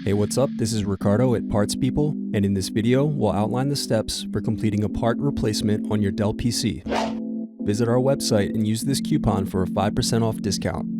Hey, what's up? This is Ricardo at Parts People, and in this video, we'll outline the steps for completing a part replacement on your Dell PC. Visit our website and use this coupon for a 5% off discount.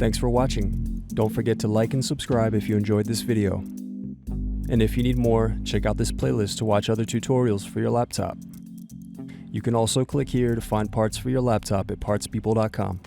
Thanks for watching. Don't forget to like and subscribe if you enjoyed this video. And if you need more, check out this playlist to watch other tutorials for your laptop. You can also click here to find parts for your laptop at partspeople.com.